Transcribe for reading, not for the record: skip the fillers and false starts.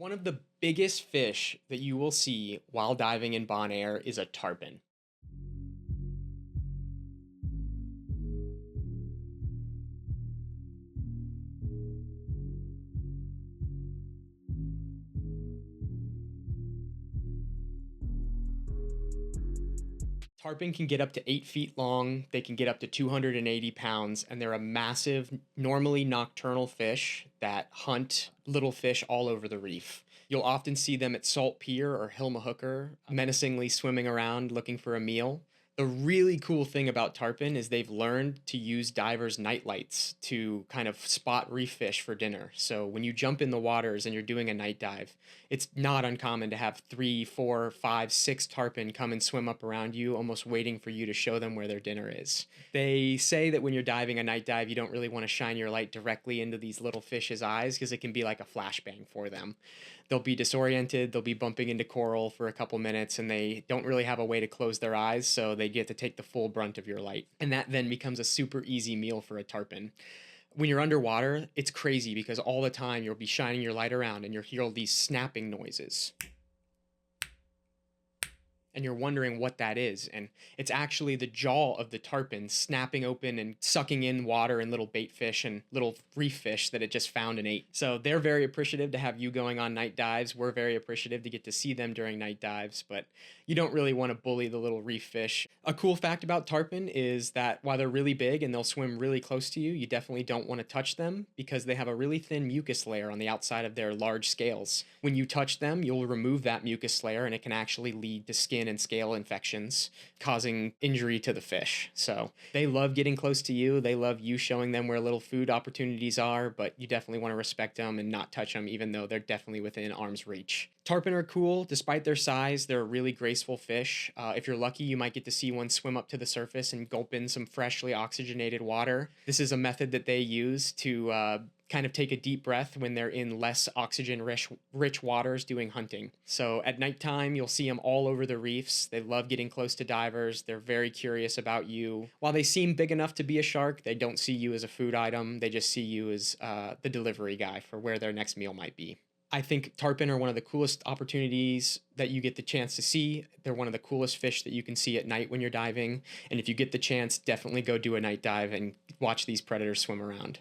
One of the biggest fish that you will see while diving in Bonaire is a tarpon. Tarpon can get up to 8 feet long, they can get up to 280 pounds, and they're a massive, normally nocturnal fish that hunt little fish all over the reef. You'll often see them at Salt Pier or Hilma menacingly swimming around looking for a meal. The really cool thing about tarpon is they've learned to use divers' night lights to kind of spot reef fish for dinner. So when you jump in the waters and you're doing a night dive, it's not uncommon to have three, four, five, six tarpon come and swim up around you, almost waiting for you to show them where their dinner is. They say that when you're diving a night dive, you don't really want to shine your light directly into these little fish's eyes because it can be like a flashbang for them. They'll be disoriented, they'll be bumping into coral for a couple minutes, and they don't really have a way to close their eyes, so they get to take the full brunt of your light. And that then becomes a super easy meal for a tarpon. When you're underwater, it's crazy because all the time you'll be shining your light around and you'll hear all these snapping noises. And you're wondering what that is. And it's actually the jaw of the tarpon snapping open and sucking in water and little bait fish and little reef fish that it just found and ate. So they're very appreciative to have you going on night dives. We're very appreciative to get to see them during night dives, but you don't really want to bully the little reef fish. A cool fact about tarpon is that while they're really big and they'll swim really close to you, you definitely don't want to touch them because they have a really thin mucus layer on the outside of their large scales. When you touch them, you'll remove that mucus layer and it can actually lead to skin and scale infections, causing injury to the fish. So they love getting close to you. They love you showing them where little food opportunities are, but you definitely want to respect them and not touch them, even though they're definitely within arm's reach. Tarpon are cool. Despite their size, they're a really graceful fish. If you're lucky, you might get to see one swim up to the surface and gulp in some freshly oxygenated water. This is a method that they use to kind of take a deep breath when they're in less oxygen-rich waters doing hunting. So at nighttime, you'll see them all over the reefs. They love getting close to divers. They're very curious about you. While they seem big enough to be a shark, they don't see you as a food item. They just see you as the delivery guy for where their next meal might be. I think tarpon are one of the coolest opportunities that you get the chance to see. They're one of the coolest fish that you can see at night when you're diving. And if you get the chance, definitely go do a night dive and watch these predators swim around.